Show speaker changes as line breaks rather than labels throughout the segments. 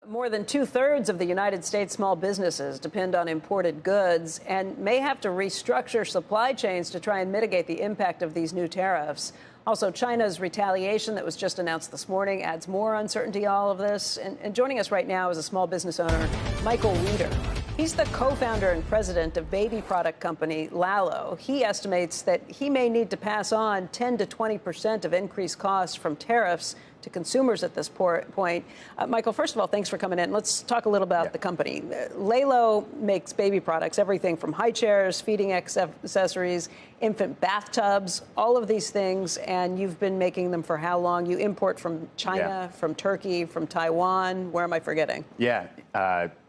More than 2/3 of the United States small businesses depend on imported goods and may have to restructure supply chains to try and mitigate the impact of these new tariffs. Also, China's retaliation that was just announced this morning adds more uncertainty to all of this. And joining us right now is a small business owner, Michael Wieder. He's the co-founder and president of baby product company Lalo. He estimates that he may need to pass on 10 to 20% of increased costs from tariffs to consumers at this point. Michael, first of all, thanks for coming in. Let's talk a little about the company. Lalo makes baby products, everything from high chairs, feeding accessories, infant bathtubs, all of these things. And you've been making them for how long? You import from China, from Turkey, from Taiwan. Where am I forgetting?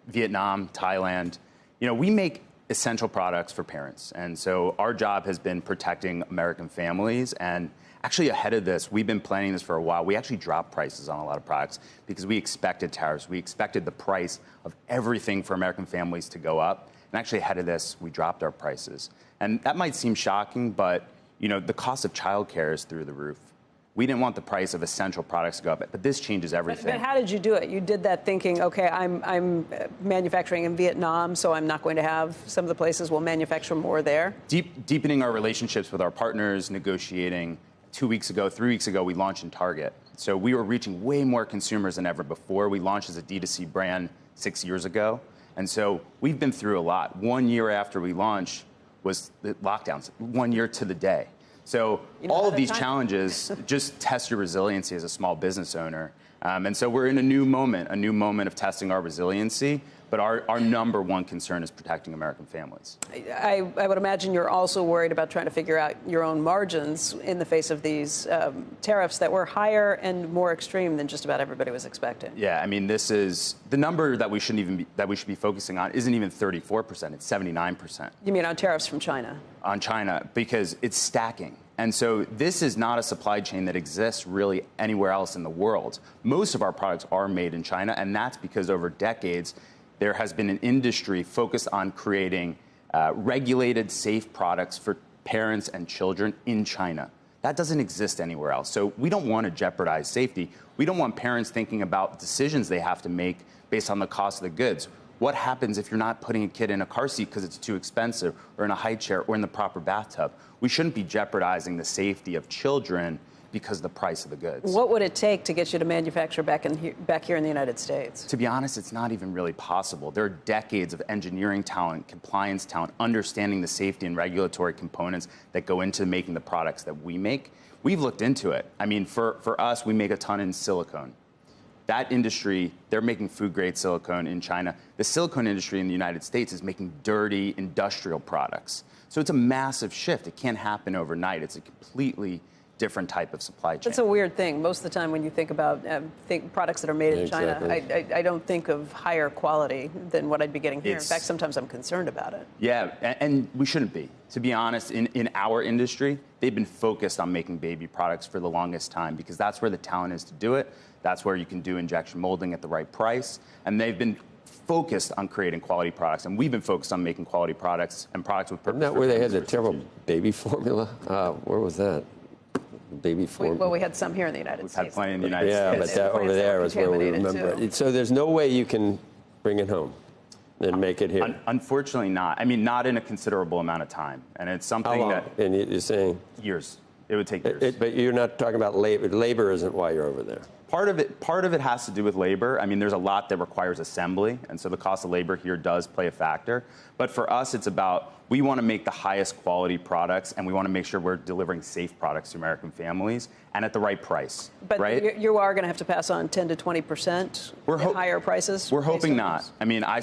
Vietnam, Thailand. You know, we make essential products for parents. And so our job has been protecting American families. And actually ahead of this, we've been planning this for a while. We actually dropped prices on a lot of products because we expected tariffs. We expected the price of everything for American families to go up. And actually ahead of this, we dropped our prices. And that might seem shocking, but you know, the cost of childcare is through the roof. We didn't want the price of essential products to go up, but this changes everything.
But how did you do it? You did that thinking, okay, I'm manufacturing in Vietnam, so I'm not going to have some of the places will manufacture more there?
Deepening our relationships with our partners, negotiating. 3 weeks ago, we launched in Target. So we were reaching way more consumers than ever before. We launched as a D2C brand 6 years ago. And so we've been through a lot. 1 year after we launched was the lockdowns, 1 year to the day. So all of these challenges just test your resiliency as a small business owner. And so we're in a new moment of testing our resiliency. But our number one concern is protecting American families.
I would imagine you're also worried about trying to figure out your own margins in the face of these tariffs that were higher and more extreme than just about everybody was expecting.
Yeah, I mean, this is the number that we should be focusing on isn't even 34%, it's 79%.
You mean on tariffs from China?
On China, because it's stacking. And so this is not a supply chain that exists really anywhere else in the world. Most of our products are made in China, and that's because over decades, there has been an industry focused on creating regulated, safe products for parents and children in China. That doesn't exist anywhere else. So we don't want to jeopardize safety. We don't want parents thinking about decisions they have to make based on the cost of the goods. What happens if you're not putting a kid in a car seat because it's too expensive, or in a high chair, or in the proper bathtub? We shouldn't be jeopardizing the safety of children because of the price of the goods.
What would it take to get you to manufacture back here in the United States?
To be honest, it's not even really possible. There are decades of engineering talent, compliance talent, understanding the safety and regulatory components that go into making the products that we make. We've looked into it. I mean, for us, we make a ton in silicone. That industry, they're making food-grade silicone in China. The silicone industry in the United States is making dirty industrial products. So it's a massive shift. It can't happen overnight. It's a completely different type of supply chain.
That's a weird thing. Most of the time when you think about products that are made in China, I don't think of higher quality than what I'd be getting here. In fact, sometimes I'm concerned about it.
Yeah, and we shouldn't be. To be honest, in our industry, they've been focused on making baby products for the longest time because that's where the talent is to do it. That's where you can do injection molding at the right price. And they've been focused on creating quality products. And we've been focused on making quality products and products with purpose.
Isn't that where they had the terrible baby formula? Where was that? Baby formula.
Well, we had some here in the United States.
We've had plenty in the United States.
Yeah, but that over there is where we remember it. So there's no way you can bring it home and make it here?
Unfortunately not. I mean, not in a considerable amount of time. And it's something that...
And you're saying?
Years. It would take years.
But you're not talking about labor. Labor isn't why you're over there.
Part of it has to do with labor. I mean, there's a lot that requires assembly, and so the cost of labor here does play a factor. But for us, it's about we want to make the highest quality products, and we want to make sure we're delivering safe products to American families and at the right price.
But
right?
You are going to have to pass on 10 to 20% higher prices?
We're hoping not. I mean, I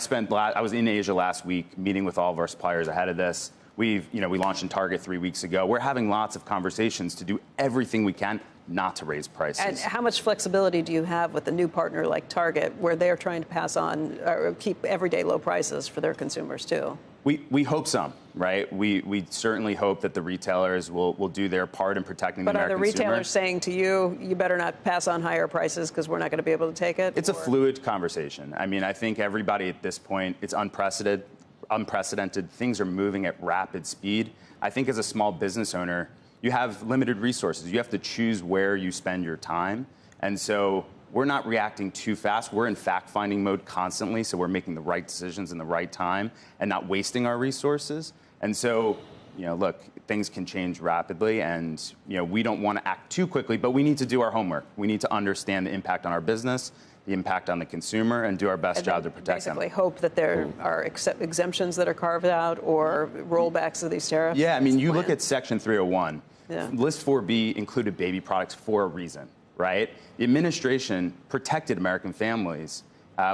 was in Asia last week meeting with all of our suppliers ahead of this. We launched in Target 3 weeks ago. We're having lots of conversations to do everything we can not to raise prices.
And how much flexibility do you have with a new partner like Target, where they're trying to pass on or keep everyday low prices for their consumers too?
We hope some, right? We certainly hope that the retailers will do their part in protecting the American consumer.
But are the retailers saying to you, you better not pass on higher prices because we're not going to be able to take it?
It's a fluid conversation. I mean, I think everybody at this point, it's unprecedented. Things are moving at rapid speed. I think as a small business owner, you have limited resources. You have to choose where you spend your time. And so we're not reacting too fast. We're in fact-finding mode constantly, so we're making the right decisions in the right time and not wasting our resources. And so, look, things can change rapidly, and we don't want to act too quickly, but we need to do our homework. We need to understand the impact on our business, the impact on the consumer, and do our best job to protect them.
Basically hope that there are exemptions that are carved out or rollbacks of these tariffs.
Yeah, I mean, you look at Section 301. Yeah. List 4B included baby products for a reason, right? The administration protected American families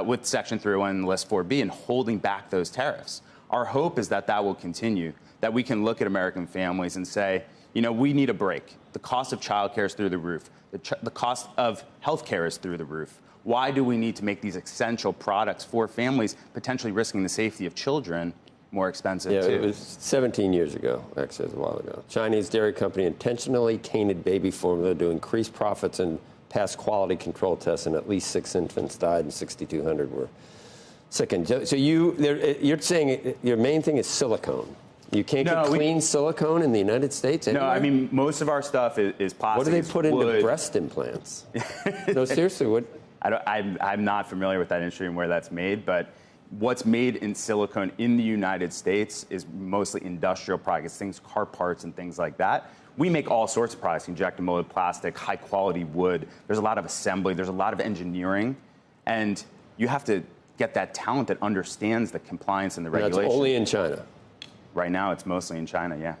with Section 301 and List 4B and holding back those tariffs. Our hope is that that will continue, that we can look at American families and say, we need a break. The cost of childcare is through the roof. The cost of health care is through the roof. Why do we need to make these essential products for families, potentially risking the safety of children, more expensive too?
It was 17 years ago, actually, it was a while ago. Chinese dairy company intentionally tainted baby formula to increase profits and pass quality control tests, and at least 6 infants died and 6,200 were sickened. So you're saying your main thing is silicone. You can't get clean silicone in the United States anywhere?
No, I mean, most of our stuff is plastic.
What do they put into breast implants? No, seriously, what?
I'm not familiar with that industry and where that's made, but what's made in silicone in the United States is mostly industrial products, things, car parts and things like that. We make all sorts of products, injected molded plastic, high quality wood. There's a lot of assembly, there's a lot of engineering, and you have to get that talent that understands the compliance and the regulations.
That's only in China.
Right now, it's mostly in China, yeah.